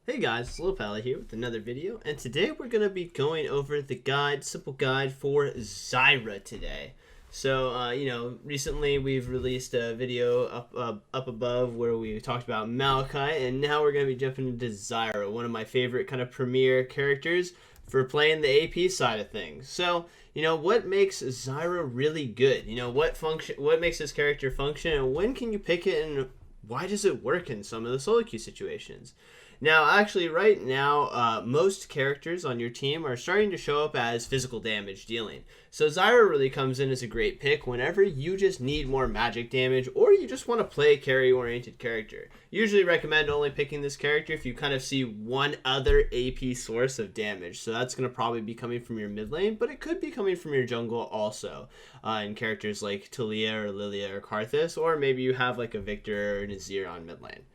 Hey guys, it's Lohpally here with another video, and today we're going to be going over the simple guide for Zyra today. So, recently we've released a video up above where we talked about Malachite, and now we're going to be jumping into Zyra, one of my favorite kind of premier characters for playing the AP side of things. So, what makes Zyra really good? What makes this character function, and when can you pick it, and why does it work in some of the solo queue situations? Now, actually, right now, most characters on your team are starting to show up as physical damage dealing. So Zyra really comes in as a great pick whenever you just need more magic damage or you just want to play a carry-oriented character. Usually recommend only picking this character if you kind of see one other AP source of damage. So that's going to probably be coming from your mid lane, but it could be coming from your jungle also, in characters like Talia or Lilia or Karthus, or maybe you have like a Victor or Zyra on mid lane.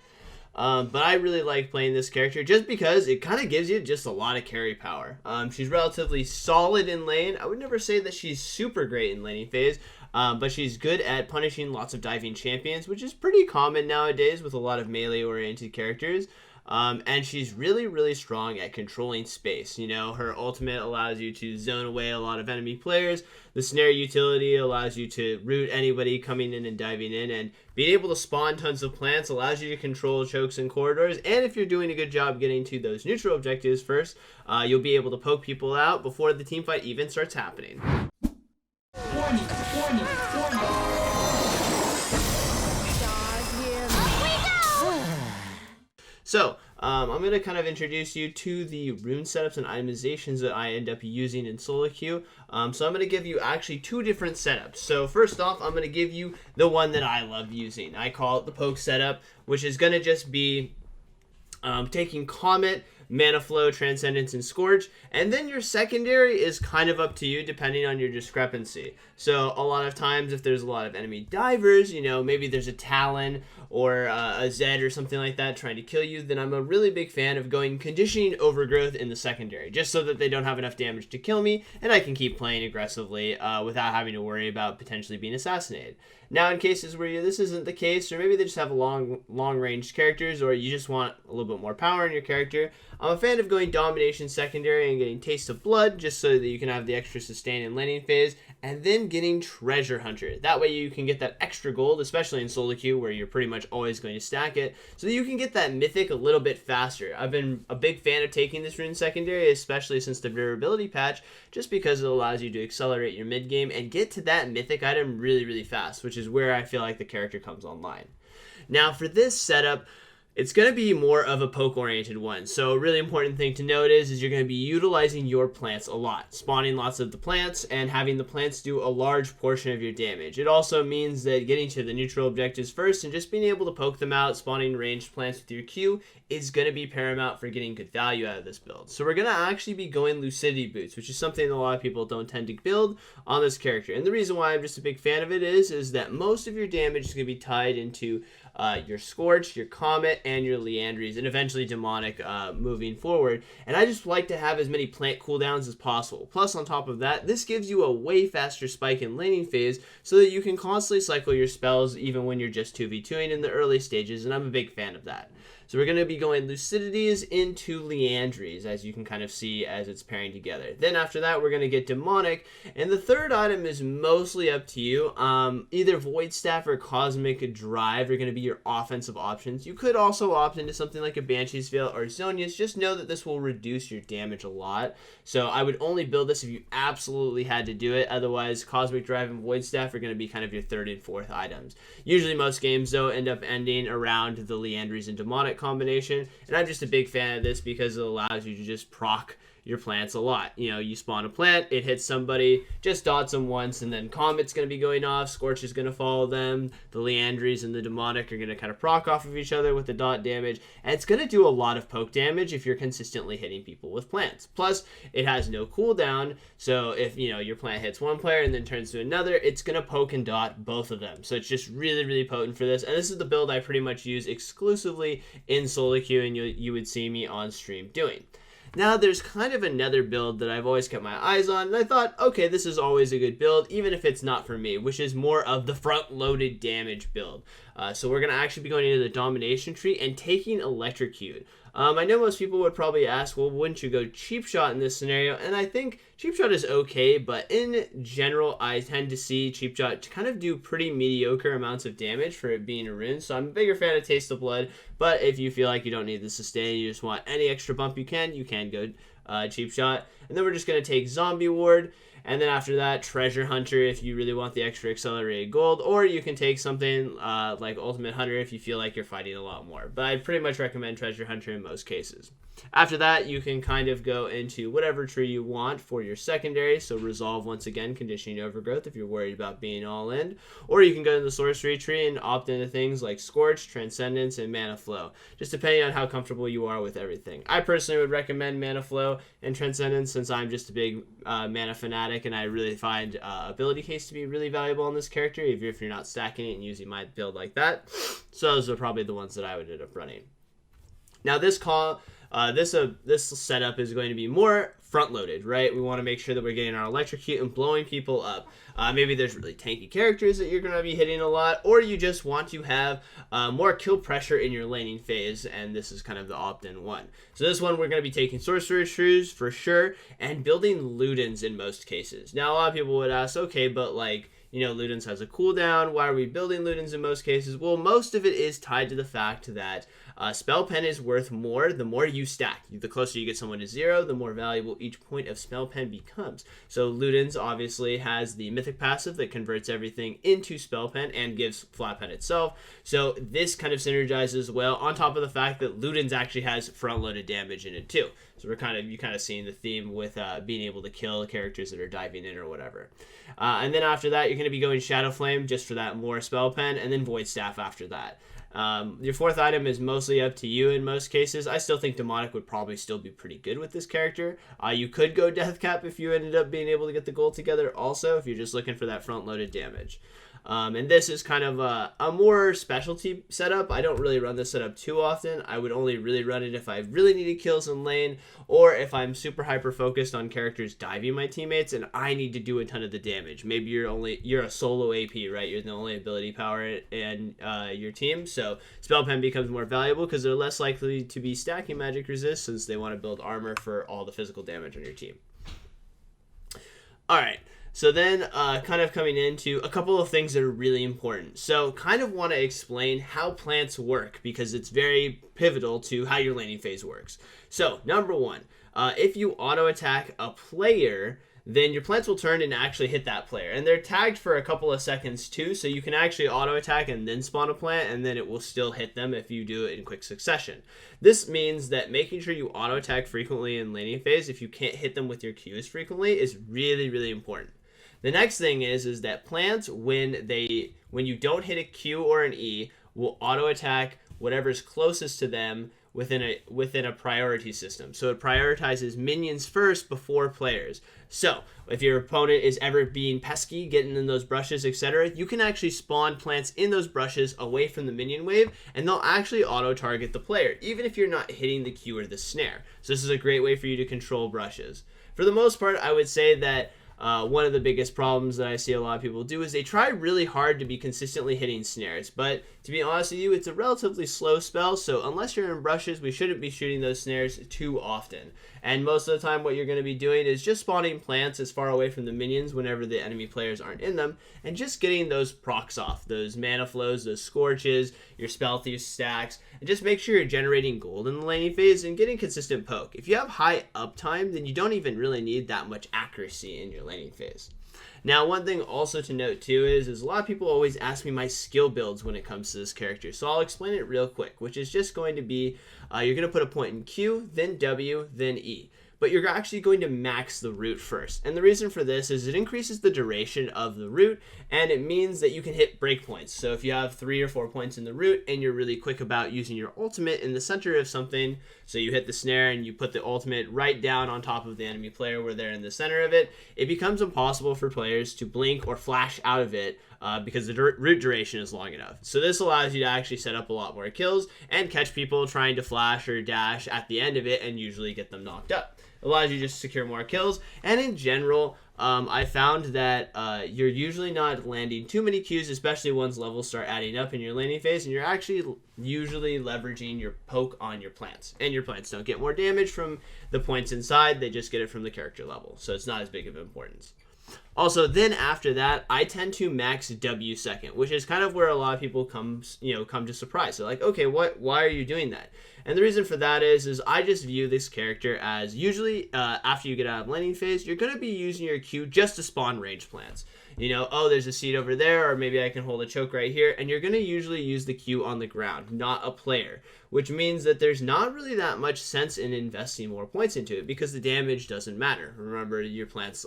But I really like playing this character just because it kind of gives you just a lot of carry power. She's relatively solid in lane. I would never say that she's super great in laning phase, but she's good at punishing lots of diving champions, which is pretty common nowadays with a lot of melee-oriented characters. And she's really, really strong at controlling space. Her ultimate allows you to zone away a lot of enemy players. The snare utility allows you to root anybody coming in and diving in, and being able to spawn tons of plants allows you to control chokes and corridors. And if you're doing a good job getting to those neutral objectives first, you'll be able to poke people out before the team fight even starts happening. Warning, warning, warning. So, I'm going to kind of introduce you to the rune setups and itemizations that I end up using in solo queue. So I'm going to give you actually two different setups. So first off, I'm going to give you the one that I love using. I call it the poke setup, which is going to just be taking Comet, Mana Flow, Transcendence, and Scorch, and then your secondary is kind of up to you depending on your discrepancy. So a lot of times if there's a lot of enemy divers, maybe there's a Talon or a Zed or something like that trying to kill you, then I'm a really big fan of going Conditioning Overgrowth in the secondary, just so that they don't have enough damage to kill me, and I can keep playing aggressively without having to worry about potentially being assassinated. Now, in cases where this isn't the case, or maybe they just have long-range characters, or you just want a little bit more power in your character, I'm a fan of going Domination secondary and getting Taste of Blood, just so that you can have the extra sustain in laning phase, and then getting Treasure Hunter. That way you can get that extra gold, especially in solo queue where you're pretty much always going to stack it, so that you can get that mythic a little bit faster. I've been a big fan of taking this rune secondary, especially since the durability patch, just because it allows you to accelerate your mid game and get to that mythic item really, really fast, which is where I feel like the character comes online. Now for this setup, it's going to be more of a poke-oriented one. So a really important thing to note is you're going to be utilizing your plants a lot, spawning lots of the plants and having the plants do a large portion of your damage. It also means that getting to the neutral objectives first and just being able to poke them out, spawning ranged plants with your Q is going to be paramount for getting good value out of this build. So we're going to actually be going Lucidity Boots, which is something that a lot of people don't tend to build on this character. And the reason why I'm just a big fan of it is that most of your damage is going to be tied into your Scorch, your Comet, and your Liandry's, and eventually Demonic moving forward. And I just like to have as many plant cooldowns as possible. Plus, on top of that, this gives you a way faster spike in laning phase so that you can constantly cycle your spells even when you're just 2v2ing in the early stages, and I'm a big fan of that. So we're going to be going Lucidities into Liandry's, as you can kind of see as it's pairing together. Then after that, we're going to get Demonic, and the third item is mostly up to you. Either Void Staff or Cosmic Drive are going to be your offensive options. You could also opt into something like a Banshee's Veil or Zhonya's. Just know that this will reduce your damage a lot. So I would only build this if you absolutely had to do it. Otherwise, Cosmic Drive and Void Staff are going to be kind of your third and fourth items. Usually most games, though, end up ending around the Liandry's and Demonic combination, and I'm just a big fan of this because it allows you to just proc your plants a lot. You spawn a plant, it hits somebody, just dots them once, and then Comet's going to be going off, Scorch is going to follow them, the Liandry's and the Demonic are going to kind of proc off of each other with the dot damage, and it's going to do a lot of poke damage if you're consistently hitting people with plants. Plus, it has no cooldown, so if your plant hits one player and then turns to another, it's going to poke and dot both of them. So it's just really, really potent for this, and this is the build I pretty much use exclusively in solo queue, and you would see me on stream doing. Now, there's kind of another build that I've always kept my eyes on, and I thought, okay, this is always a good build, even if it's not for me, which is more of the front-loaded damage build. So we're going to actually be going into the Domination tree and taking Electrocute. I know most people would probably ask, well, wouldn't you go cheap shot in this scenario? And I think cheap shot is okay, but in general, I tend to see cheap shot to kind of do pretty mediocre amounts of damage for it being a rune. So I'm a bigger fan of Taste of Blood, but if you feel like you don't need the sustain, you just want any extra bump you can go cheap shot. And then we're just going to take Zombie Ward. And then after that, Treasure Hunter if you really want the extra accelerated gold, or you can take something like Ultimate Hunter if you feel like you're fighting a lot more. But I pretty much recommend Treasure Hunter in most cases. After that, you can kind of go into whatever tree you want for your secondary. So Resolve, once again, Conditioning Overgrowth if you're worried about being all in. Or you can go to the Sorcery tree and opt into things like Scorch, Transcendence, and Mana Flow, just depending on how comfortable you are with everything. I personally would recommend Mana Flow and Transcendence since I'm just a big mana fanatic, and I really find Ability Haste to be really valuable on this character, even if you're not stacking it and using my build like that. So those are probably the ones that I would end up running. Now this setup is going to be more front-loaded, right? We want to make sure that we're getting our electrocute and blowing people up. Maybe there's really tanky characters that you're going to be hitting a lot, or you just want to have more kill pressure in your laning phase, and this is kind of the opt-in one. So this one, we're going to be taking Sorcerer Shrews for sure, and building Ludens in most cases. Now, a lot of people would ask, okay, but like, you know, Ludens has a cooldown. Why are we building Ludens in most cases? Well, most of it is tied to the fact that Spell Pen is worth more the more you stack. The closer you get someone to 0, the more valuable each point of Spell Pen becomes. So Ludens obviously has the Mythic passive that converts everything into Spell Pen and gives Flat Pen itself. So this kind of synergizes well, on top of the fact that Ludens actually has front-loaded damage in it too. So you kind of seeing the theme with being able to kill characters that are diving in or whatever. And then after that, you're going to be going Shadow Flame just for that more Spell Pen, and then Void Staff after that. Your fourth item is mostly up to you in most cases. I still think Demonic would probably still be pretty good with this character. You could go Death Cap if you ended up being able to get the gold together also, if you're just looking for that front-loaded damage. And this is kind of a more specialty setup. I don't really run this setup too often. I would only really run it if I really needed kills in lane, or if I'm super hyper focused on characters diving my teammates and I need to do a ton of the damage. Maybe you're a solo AP, right? You're the only ability power in your team, so Spell Pen becomes more valuable because they're less likely to be stacking magic resist since they want to build armor for all the physical damage on your team. Alright. So then kind of coming into a couple of things that are really important. So kind of want to explain how plants work because it's very pivotal to how your laning phase works. So number one, if you auto attack a player, then your plants will turn and actually hit that player. And they're tagged for a couple of seconds too, so you can actually auto attack and then spawn a plant, and then it will still hit them if you do it in quick succession. This means that making sure you auto attack frequently in laning phase if you can't hit them with your Qs frequently is really, really important. The next thing is that plants, when you don't hit a Q or an E, will auto attack whatever's closest to them within a priority system. So it prioritizes minions first before players. So if your opponent is ever being pesky, getting in those brushes, etc., you can actually spawn plants in those brushes away from the minion wave, and they'll actually auto target the player, even if you're not hitting the Q or the snare. So this is a great way for you to control brushes. For the most part, I would say that one of the biggest problems that I see a lot of people do is they try really hard to be consistently hitting snares. But to be honest with you, it's a relatively slow spell, so unless you're in brushes, we shouldn't be shooting those snares too often. And most of the time what you're going to be doing is just spawning plants as far away from the minions whenever the enemy players aren't in them, and just getting those procs off, those mana flows, those scorches, your spell thief stacks, and just make sure you're generating gold in the laning phase and getting consistent poke. If you have high uptime, then you don't even really need that much accuracy in your laning phase. Now, one thing also to note too is a lot of people always ask me my skill builds when it comes to this character. So I'll explain it real quick, which is just going to be, you're going to put a point in Q, then W, then E. But you're actually going to max the root first. And the reason for this is it increases the duration of the root, and it means that you can hit breakpoints. So if you have 3 or 4 points in the root and you're really quick about using your ultimate in the center of something, so you hit the snare and you put the ultimate right down on top of the enemy player where they're in the center of it, it becomes impossible for players to blink or flash out of it because the root duration is long enough. So this allows you to actually set up a lot more kills and catch people trying to flash or dash at the end of it and usually get them knocked up. It allows you to just secure more kills, and in general, I found that you're usually not landing too many Qs, especially once levels start adding up in your laning phase, and you're actually usually leveraging your poke on your plants. And your plants don't get more damage from the points inside, they just get it from the character level, so it's not as big of importance. Also, then after that, I tend to max W second, which is kind of where a lot of people come to surprise. They're like, okay, why are you doing that? And the reason for that is I just view this character as usually after you get out of laning phase, you're going to be using your Q just to spawn range plants. Oh, there's a seed over there, or maybe I can hold a choke right here, and you're going to usually use the Q on the ground, not a player, which means that there's not really that much sense in investing more points into it because the damage doesn't matter. Remember, your plant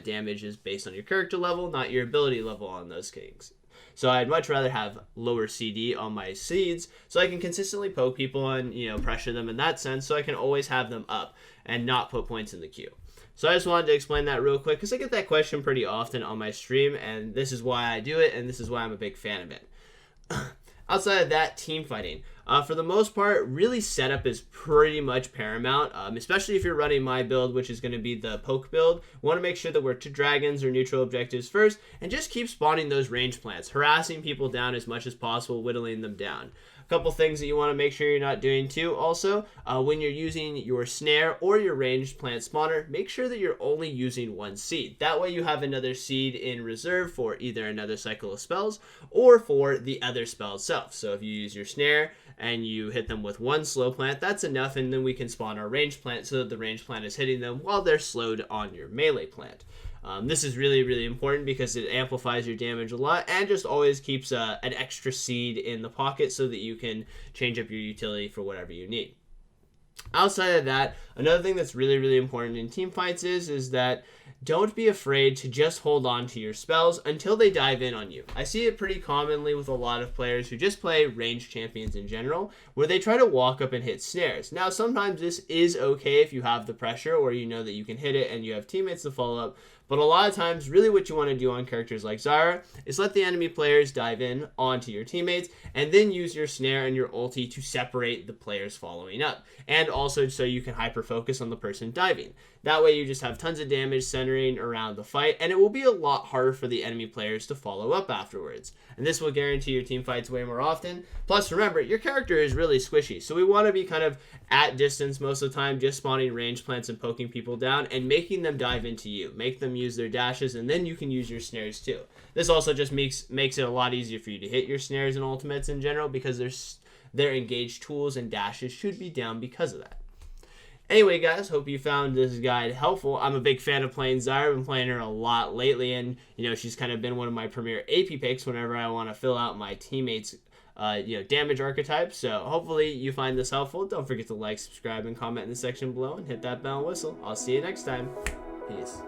damage is based on your character level, not your ability level on those kings. So I'd much rather have lower CD on my seeds so I can consistently poke people and, pressure them in that sense so I can always have them up and not put points in the queue. So I just wanted to explain that real quick because I get that question pretty often on my stream, and this is why I do it, and this is why I'm a big fan of it. Outside of that, team fighting. For the most part, really setup is pretty much paramount, especially if you're running my build, which is going to be the poke build. We want to make sure that we're to dragons or neutral objectives first, and just keep spawning those range plants, harassing people down as much as possible, whittling them down. A couple things that you want to make sure you're not doing too also, when you're using your snare or your ranged plant spawner, make sure that you're only using one seed. That way you have another seed in reserve for either another cycle of spells or for the other spell itself. So if you use your snare and you hit them with one slow plant, that's enough, and then we can spawn our ranged plant so that the ranged plant is hitting them while they're slowed on your melee plant. This is really, really important because it amplifies your damage a lot and just always keeps an extra seed in the pocket so that you can change up your utility for whatever you need. Outside of that, another thing that's really, really important in team fights is that don't be afraid to just hold on to your spells until they dive in on you. I see it pretty commonly with a lot of players who just play ranged champions in general, where they try to walk up and hit snares. Now, sometimes this is okay if you have the pressure or you know that you can hit it and you have teammates to follow up, but a lot of times, really what you want to do on characters like Zyra is let the enemy players dive in onto your teammates and then use your snare and your ulti to separate the players following up. And also so you can hyper-focus on the person diving. That way you just have tons of damage centering around the fight, and it will be a lot harder for the enemy players to follow up afterwards. And this will guarantee your team fights way more often. Plus, remember, your character is really squishy, so we want to be kind of at distance most of the time, just spawning range plants and poking people down and making them dive into you. Make them use their dashes, and then you can use your snares too. This also just makes it a lot easier for you to hit your snares and ultimates in general because their engaged tools and dashes should be down because of that. Anyway, guys, hope you found this guide helpful. I'm a big fan of playing Zyra. I've been playing her a lot lately, and she's kind of been one of my premier AP picks whenever I want to fill out my teammates' damage archetype. So hopefully you find this helpful. Don't forget to like, subscribe, and comment in the section below, and hit that bell and whistle. I'll see you next time. Peace.